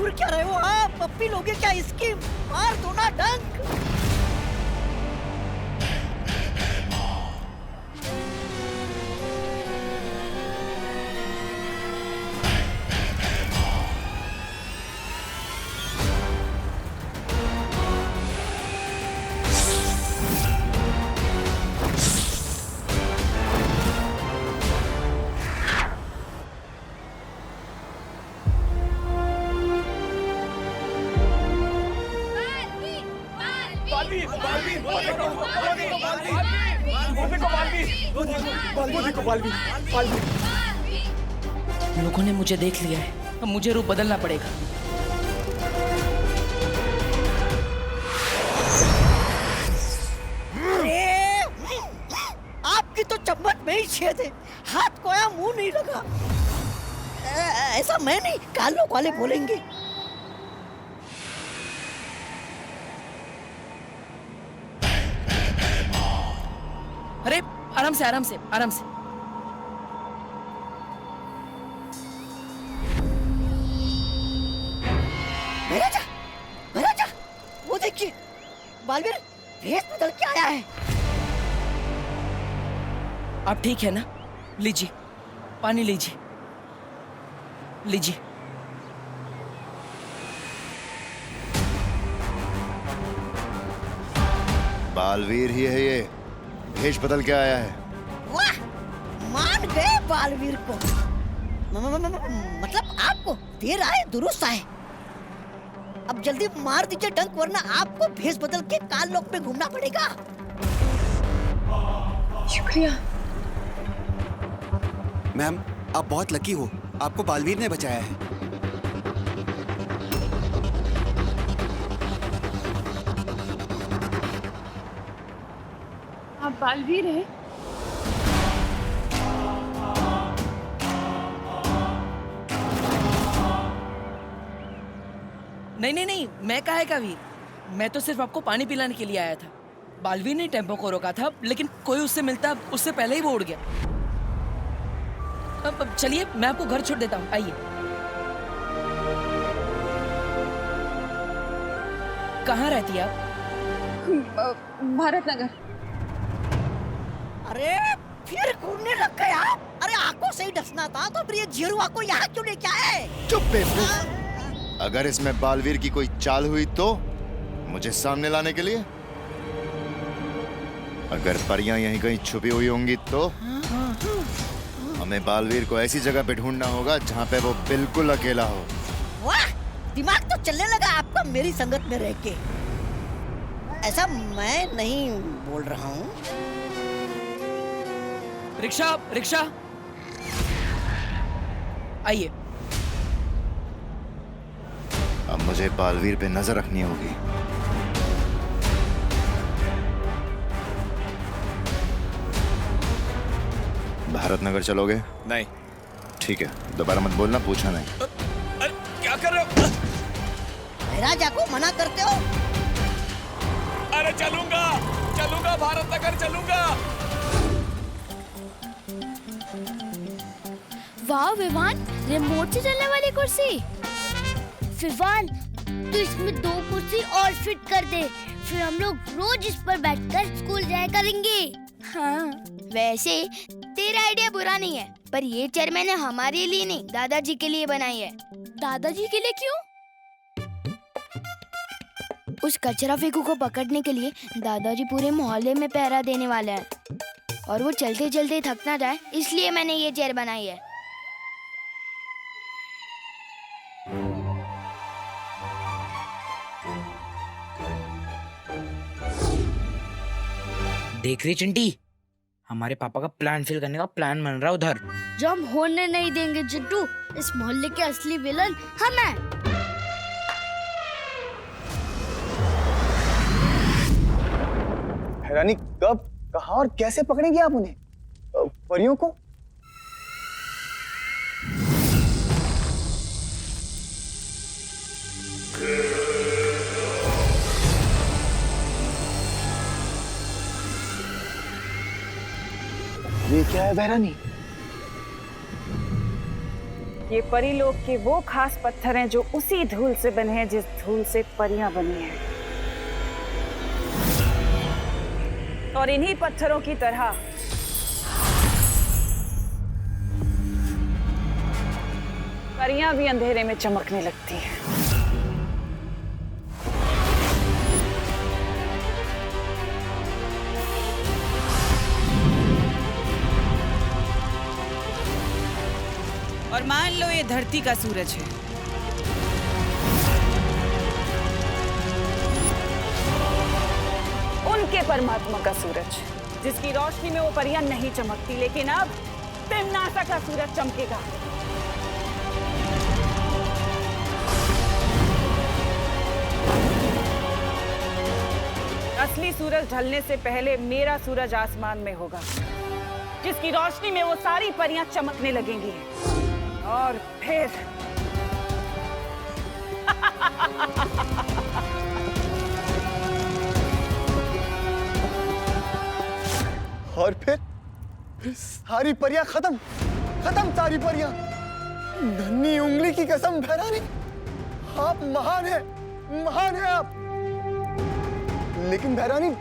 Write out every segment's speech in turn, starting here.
घूर क्या रहे हो आप? पप्पी लोगे क्या इसकी? मार दो ना डंक। लोगों ने मुझे देख लिया है, अब मुझे रूप बदलना पड़ेगा। आपकी तो चम्मच में ही छेद है, हाथ कोया मुंह नहीं लगा। ऐसा मैं नहीं, कालों वाले बोलेंगे। अरे आराम से आराम से आराम से। महाराजा, वो देखिए, बालवीर भेष बदल के आया है। आप ठीक है ना? लीजिए, पानी लीजिए, लीजिए। बालवीर ही है ये, भेष बदल के आया है। वाह, मान गए बालवीर को। मतलब आपको देर आए दुरुस्त आए। अब जल्दी मार दीजिए डंक, वरना आपको भेष बदल के काल लोक में घूमना पड़ेगा। शुक्रिया मैम, आप बहुत लकी हो, आपको बालवीर ने बचाया है। आप बालवीर हैं? नहीं नहीं नहीं, मैं काहे का वीर? मैं तो सिर्फ आपको पानी पिलाने के लिए आया था। बालवीर ने टेम्पो को रोका था, लेकिन कोई उससे मिलता उससे पहले ही वो उड़ गया। अब चलिए, मैं आपको घर छोड़ देता हूँ, आइए। कहाँ रहती है आप? भारत नगर। अरे फिर घूमने लग गए आप? अरे आंखों से ही डसना था तो फिर ये जीरुआ को यहाँ क्यों लेके आए? चुप बेवकूफ। अगर इसमें बालवीर की कोई चाल हुई तो मुझे सामने लाने के लिए? अगर परियां यहीं कहीं छुपी हुई होंगी तो हमें बालवीर को ऐसी जगह पे ढूंढना होगा जहाँ पे वो बिल्कुल अकेला हो। वाह, दिमाग तो चलने लगा आपका मेरी संगत में रह के। ऐसा मैं नहीं बोल रहा हूँ। रिक्शा रिक्शा, आइए। अब मुझे बालवीर पे नजर रखनी होगी। भारत नगर चलोगे? नहीं। ठीक है, दोबारा मत बोलना, पूछा नहीं। क्या कर रहे हो? राजा को मना करते हो? अरे चलूंगा, चलूंगा, भारत नगर चलूंगा। वाह विवान, रिमोट से चलने वाली कुर्सी। विवान, तो इसमें 2 कुर्सी और फिट कर दे, फिर हम लोग रोज इस पर बैठकर स्कूल जाया करेंगे। हाँ, वैसे तेरा आइडिया बुरा नहीं है, पर ये चेयर मैंने हमारे लिए नहीं, दादाजी के लिए बनाई है। दादाजी के लिए क्यों? उस कचरा फेंकू को पकड़ने के लिए दादाजी पूरे मोहल्ले में पहरा देने वाले हैं, और वो चलते चलते थक ना जाए, इसलिए मैंने ये चेयर बनाई है। देख रही चिंटी, हमारे पापा का प्लान फेल करने का प्लान बन रहा है उधर। जो हम होने नहीं देंगे चिट्टू, इस मोहल्ले के असली विलन हम हैं। हैरानी, कब, कहाँ और कैसे पकड़ेंगे आप उन्हें, परियों को? ये क्या है बहरानी? ये परी लोग के वो खास पत्थर हैं जो उसी धूल से बने हैं जिस धूल से परियां बनी हैं। और इन्हीं पत्थरों की तरह परियां भी अंधेरे में चमकने लगती हैं। और मान लो ये धरती का सूरज है। उनके परमात्मा का सूरज, जिसकी रोशनी में वो परियां नहीं चमकती, लेकिन अब तिम्नासा का सूरज चमकेगा। असली सूरज ढलने से पहले मेरा सूरज आसमान में होगा, जिसकी रोशनी में वो सारी परियां चमकने लगेंगी। और फिर और फिर सारी परियां खत्म, खत्म सारी परियां। नन्ही उंगली की कसम भैरानी, आप महान हैं, महान हैं आप। लेकिन भैरानी,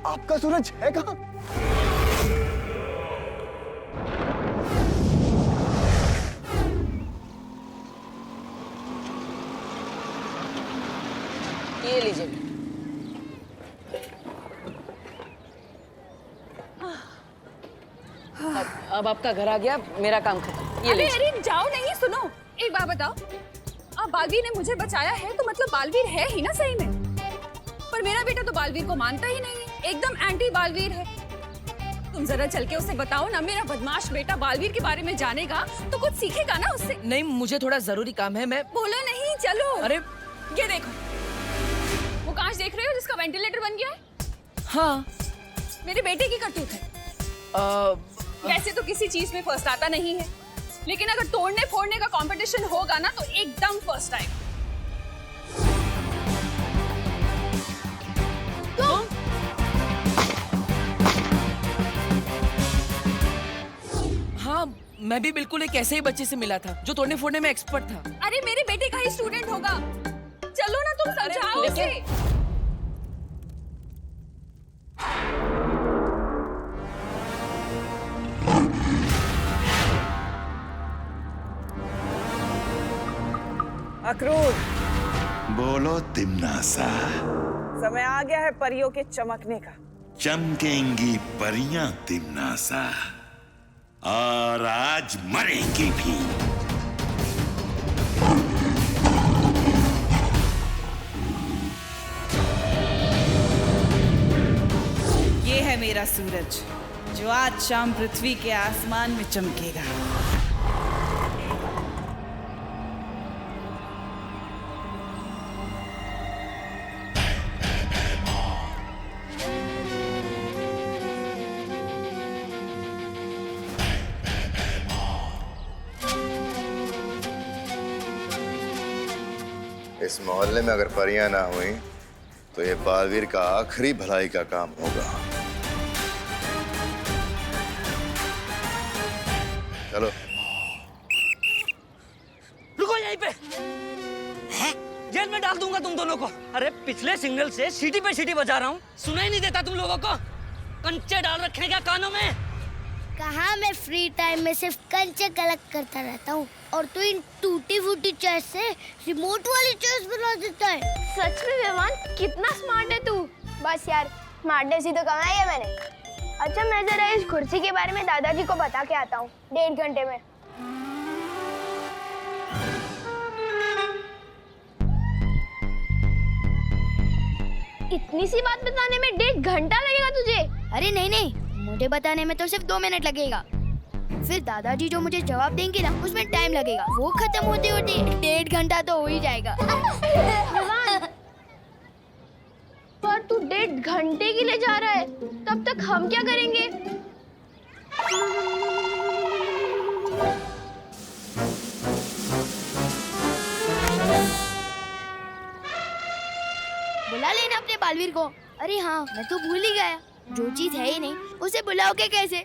आपका सूरज है कहाँ? ये लीजिए। अब आपका घर आ गया, मेरा काम खत्म। ये अरे अरे जाओ नहीं, सुनो एक बात बताओ। अब बालवीर ने मुझे बचाया है तो मतलब बालवीर है ही ना सही में। पर मेरा बेटा तो बालवीर को मानता ही नहीं है, एकदम एंटी बालवीर है। तुम जरा चल के उसे बताओ ना, मेरा बदमाश बेटा बालवीर के बारे में जानेगा तो कुछ सीखेगा ना उससे। नहीं, मुझे थोड़ा जरूरी काम है। मैं बोलो नहीं, चलो। अरे ये देखो, वो कांच देख रहे हो जिसका वेंटिलेटर बन गया है? हाँ, मेरे बेटे की करतूत है। वैसे तो किसी चीज में फर्स्ट आता नहीं है, लेकिन अगर तोड़ने फोड़ने का कंपटीशन होगा ना तो एकदम फर्स्ट आएगा। हाँ, मैं भी बिल्कुल एक ऐसे ही बच्चे से मिला था जो तोड़ने फोड़ने में एक्सपर्ट था। अरे मेरे बेटे का ही स्टूडेंट होगा। चलो ना, तुम समझाओ उसे। अक्रूर, बोलो तिम्नासा। समय आ गया है परियों के चमकने का। चमकेंगी परियां तिम्नासा, और आज मरेंगी भी। ये है मेरा सूरज, जो आज शाम पृथ्वी के आसमान में चमकेगा। इस मोहल्ले में अगर परियां ना हुई तो ये बालवीर का आखिरी भलाई का काम होगा। चलो। रुको यहीं पे। जेल में डाल दूंगा तुम दोनों को। अरे पिछले सिग्नल से सीटी पे सीटी बजा रहा हूँ, सुनाई नहीं देता तुम लोगों को? कंचे डाल रखे हैं क्या कानों में? कहाँ, मैं फ्री टाइम में सिर्फ कंचे कलेक्ट करता रहता हूँ और तू इन टूटी फूटी चेस से रिमोट वाली चेस बना देता है। सच में विमान, कितना स्मार्ट है तू। बस यार, स्मार्टनेस ही तो कमाई है मैंने। अच्छा, मैं जरा इस कुर्सी के बारे में दादाजी को बता के आता हूँ 1.5 घंटे में। इतनी सी बात बताने में 1.5 घंटा लगेगा तुझे? अरे नहीं नहीं, मुझे बताने में तो सिर्फ 2 मिनट लगेगा। फिर दादाजी जो मुझे जवाब देंगे ना, उसमें टाइम लगेगा। वो खत्म होते होते 1.5 घंटा तो हो ही जाएगा। पर तू 1.5 घंटे के लिए जा रहा है, तब तक हम क्या करेंगे? बुला लेना अपने बालवीर को। अरे हाँ, मैं तो भूल ही गया, जो चीज है ही नहीं उसे बुलाओगे कैसे?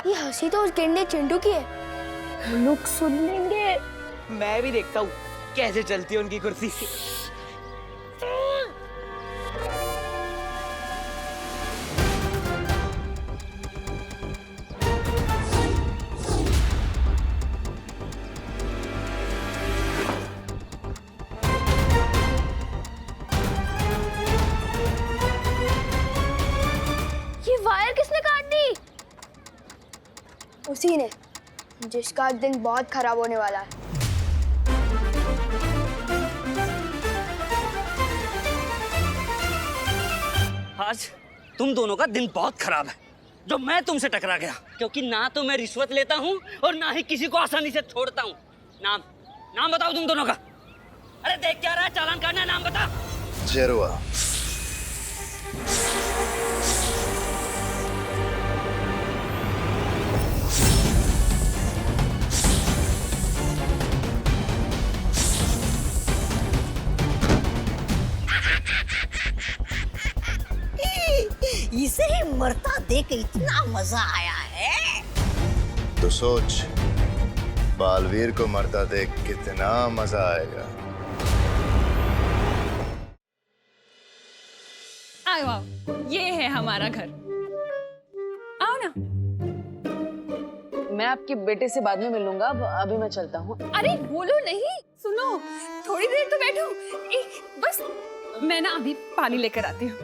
ये हंसी तो उस गेंडे चिंटू की है। लोग सुन लेंगे। मैं भी देखता हूँ कैसे चलती है उनकी कुर्सी। ये वायर किसने काट दी? उसी ने, जिसका दिन बहुत खराब होने वाला है। आज तुम दोनों का दिन बहुत खराब है जो मैं तुमसे टकरा गया, क्योंकि ना तो मैं रिश्वत लेता हूँ और ना ही किसी को आसानी से छोड़ता हूँ। नाम बताओ तुम दोनों का। अरे देख क्या रहा है, चालान काटना है, नाम बता। जेरुआ। इसे ही मरता देख इतना मजा आया है। तो सोच, बालवीर को मरता देख कितना मजा आएगा। आओ आओ, ये है हमारा घर। आओ ना। मैं आपके बेटे से बाद में मिलूंगा, अभी मैं चलता हूँ। अरे बोलो नहीं, सुनो, थोड़ी देर तो बैठो। बस मैं ना अभी पानी लेकर आती हूँ।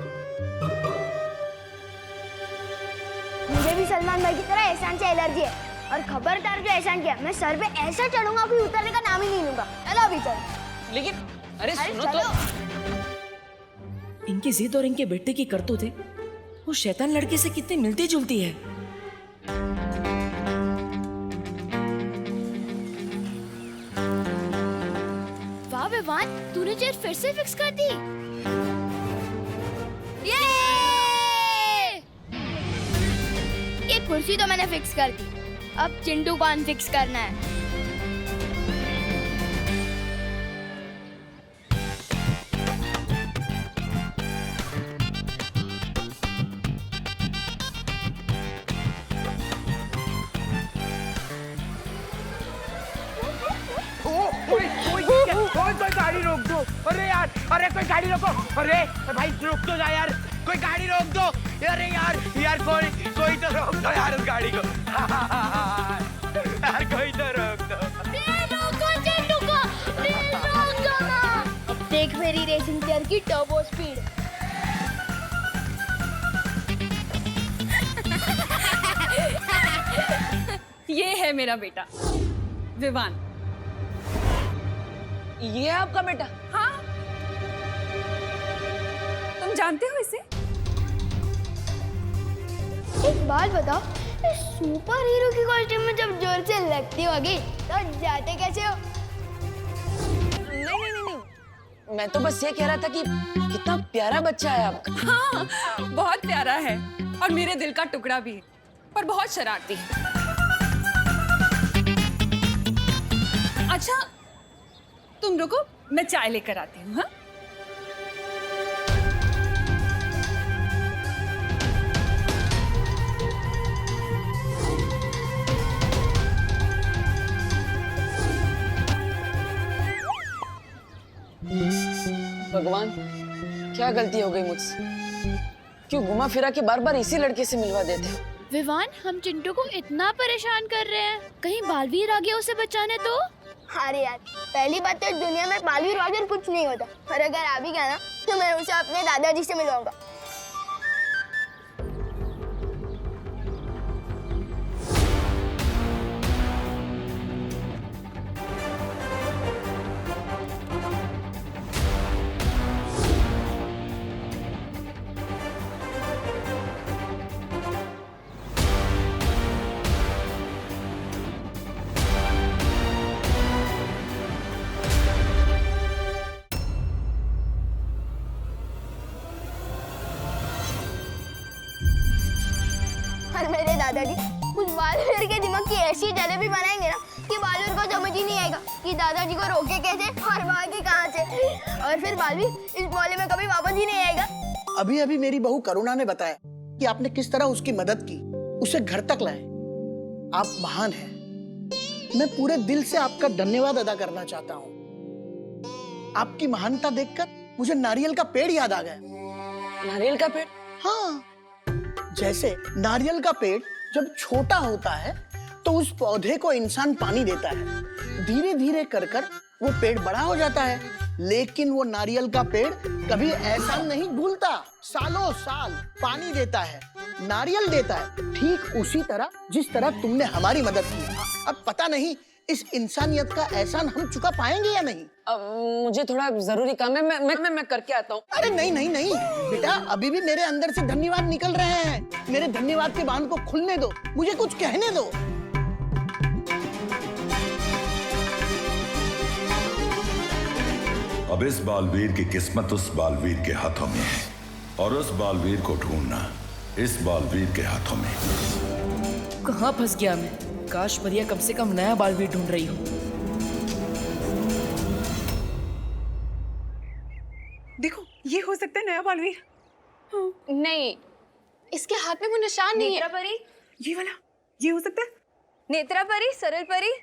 मुझे भी सलमान भाई की तरह एहसान से एलर्जी है, और खबरदार जो एहसान किया, मैं सर पे ऐसा चढ़ूंगा कि उतरने का नाम ही नहीं लूंगा। चलो अभी चल। लेकिन अरे सुनो तो, इनकी जिद और इनके बेटे की करतूतें वो शैतान लड़के से कितनी मिलती जुलती है। वाह विवान, तूने चेयर फिर से फिक्स कर दी। ये कुर्सी तो मैंने फिक्स कर दी, अब चिंटू को अनफिक्स करना है। कोई गाड़ी रोक दो। अरे यार, अरे कोई गाड़ी रोको। अरे भाई रोक दो जा यार, कोई गाड़ी रोक दो। अरे यार कोई तो रोक दो यार उस गाड़ी को। यार कोई तो रोक दो। अब देख मेरी रेसिंग चेयर की टर्बो स्पीड। ये है मेरा बेटा विवान। ये है आपका बेटा? हाँ, तुम जानते हो इसे? एक बात बताओ, सुपर हीरो की कॉस्ट्यूम में जब जोर से लगती होगी तो जाते कैसे हो? नहीं, मैं तो बस ये कह रहा था कि कितना प्यारा बच्चा है आपका। हाँ, बहुत प्यारा है और मेरे दिल का टुकड़ा भी है, पर बहुत शरारती है। अच्छा, तुम रुको, मैं चाय लेकर आती हूँ। हाँ? भगवान, क्या गलती हो गई मुझसे? क्यों घुमा फिरा के बार बार इसी लड़के से मिलवा देते हो? विवान, हम चिंटू को इतना परेशान कर रहे हैं, कहीं बालवीर आ गया उसे बचाने तो? अरे यार, पहली बात तो दुनिया में बालवीर वालवीर कुछ नहीं होता, और अगर आ भी गया ना तो मैं उसे अपने दादाजी से मिलवाऊंगा। और मेरे दादाजी उस बालवीर के दिमाग की ऐसी जलेबी बनाएंगे ना कि बालवीर को समझ ही नहीं आएगा कि दादाजी को रोके कैसे और भागे कहाँ से, और फिर बालवीर इस मोहल्ले में कभी वापस ही नहीं आएगा। अभी अभी मेरी बहू करुणा ने बताया कि आपने किस तरह उसकी मदद की, उसे घर तक लाए। आप महान हैं। मैं पूरे दिल से आपका धन्यवाद अदा करना चाहता हूँ। आपकी महानता देखकर मुझे नारियल का पेड़ याद आ गया। नारियल का पेड़? हाँ, जैसे नारियल का पेड़ जब छोटा होता है तो उस पौधे को इंसान पानी देता है, धीरे धीरे कर कर वो पेड़ बड़ा हो जाता है। लेकिन वो नारियल का पेड़ कभी ऐसा नहीं भूलता, सालों साल पानी देता है, नारियल देता है, ठीक उसी तरह जिस तरह तुमने हमारी मदद की। अब पता नहीं इस इंसानियत का एहसान हम चुका पाएंगे या नहीं। मुझे थोड़ा जरूरी काम है, मैं करके आता हूँ। अरे नहीं नहीं नहीं बेटा, अभी भी मेरे अंदर से धन्यवाद निकल रहे हैं। मेरे धन्यवाद के बांध को खुलने दो, मुझे कुछ कहने दो। अब इस बालवीर की किस्मत उस बालवीर के हाथों में है, और उस बालवीर को ढूंढना इस बालवीर के हाथों में। कहाँ फंस गया मैं? काश परिया कम से कम नया बालवीर ढूंढ रही हो। देखो, ये हो सकता है नया बालवीर। नहीं, इसके हाथ में वो निशान नहीं है। नेत्रा परी, ये वाला, ये हो सकता है। नेत्रा परी, सरल परी,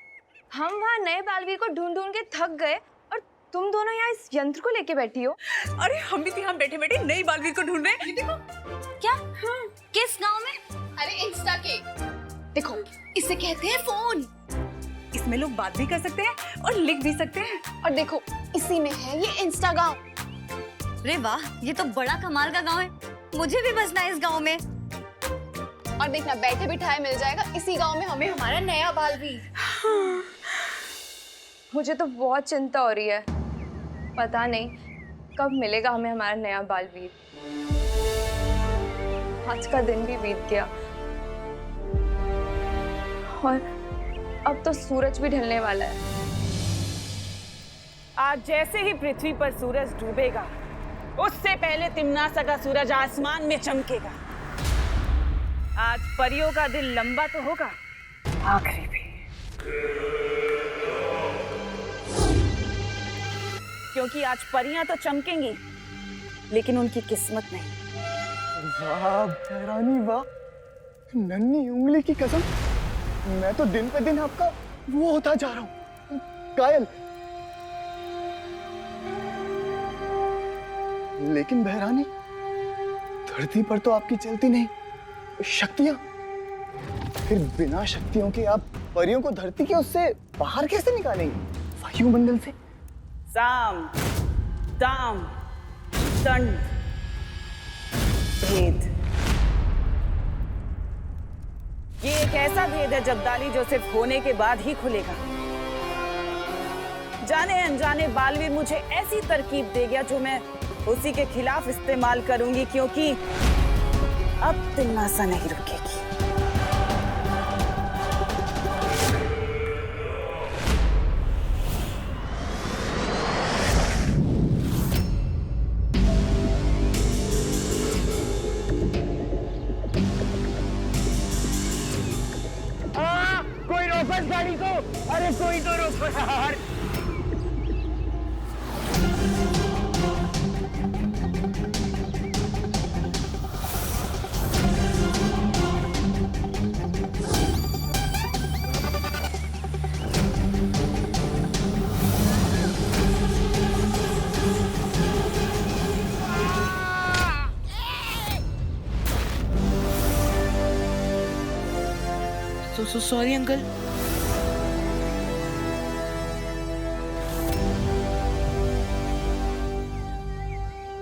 हम वहाँ नए बालवीर को ढूंढ ढूंढ के थक गए और तुम दोनों यहाँ इस यंत्र को लेके बैठी हो। अरे हम भी यहाँ बैठे बैठे नई बालवीर को ढूंढ रहे हैं। ये देखो। क्या? किस गांव में? अरे इंस्टा के। देखो, इसे कहते हैं फोन। इसमें लोग बात भी कर सकते हैं और लिख भी सकते हैं। और देखो, इसी में है ये इंस्टा गांव। अरे वाह, ये तो बड़ा कमाल का गांव है। मुझे भी बसना है इस गांव में। और देखना, बैठे बिठाए मिल जाएगा इसी गांव में हमें हमारा नया बालवीर। मुझे तो बहुत चिंता हो रही है। पता नहीं कब मिलेगा हमें हमारा नया बालवीर। आज का दिन भी बीत गया और अब तो सूरज भी ढलने वाला है। आज जैसे ही पृथ्वी पर सूरज डूबेगा, उससे पहले तिम्नासा का सूरज आसमान में चमकेगा। आज परियों का दिल लंबा तो होगा, आखिरी भी। क्योंकि आज परियां तो चमकेंगी, लेकिन उनकी किस्मत नहीं। वाह भैरानी वाह, नन्ही उंगली की कसम, मैं तो दिन पे दिन आपका वो होता जा रहा हूँ, कायल। लेकिन भैरानी, धरती पर तो आपकी चलती नहीं शक्तियां, फिर बिना शक्तियों के आप परियों को धरती के उससे बाहर कैसे निकालेंगे, वायुमंडल से? साम, दाम, दंड, भेद। ये एक ऐसा भेद है जब्दाली जो सिर्फ होने के बाद ही खुलेगा। जाने अनजाने बालवीर मुझे ऐसी तरकीब दे गया जो मैं उसी के खिलाफ इस्तेमाल करूंगी, क्योंकि अब तिम्नासा नहीं रुकेगी। कोई रोको इस गाड़ी को। अरे कोई तो रोको यार। So sorry uncle.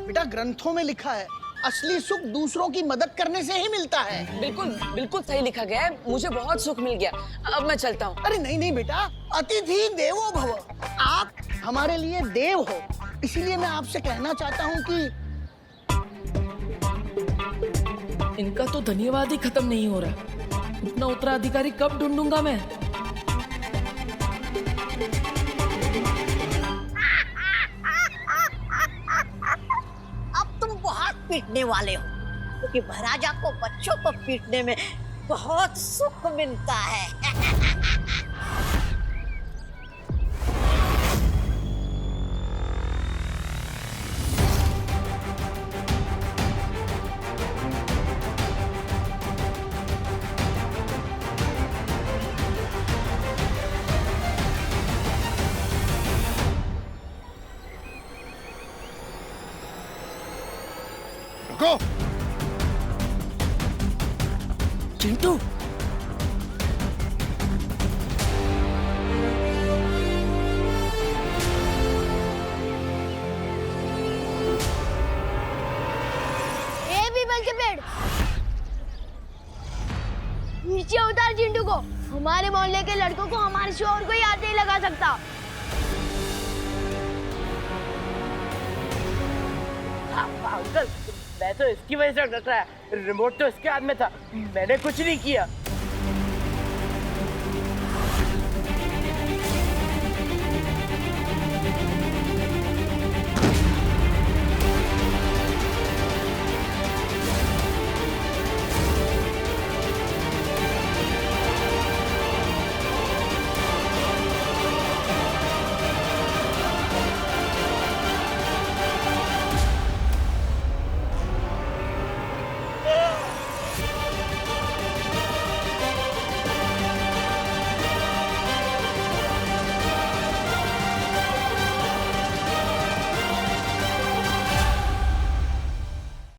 बेटा, ग्रंथों में लिखा है असली सुख दूसरों की मदद करने से ही मिलता है। बिल्कुल बिल्कुल सही लिखा गया है। मुझे बहुत सुख मिल गया। अब मैं चलता हूँ। अरे नहीं नहीं बेटा, अतिथि देवो भव। आप हमारे लिए देव हो, इसीलिए मैं आपसे कहना चाहता हूँ कि इनका तो धन्यवाद ही खत्म नहीं हो रहा। इतना उत्तराधिकारी कब ढूंढूंगा मैं? अब तुम बहुत पीटने वाले हो, क्योंकि महाराजा को बच्चों को पीटने में बहुत सुख मिलता है। इसको। चिंटू, ए पीपल के पेड़, नीचे उतार चिंटू को। हमारे मोहल्ले के लड़कों को हमारे शो और कोई हाथ नहीं लगा सकता। अंकल, मैं तो इसकी वजह से डर रहा है। रिमोट तो इसके हाथ में था, मैंने कुछ नहीं किया।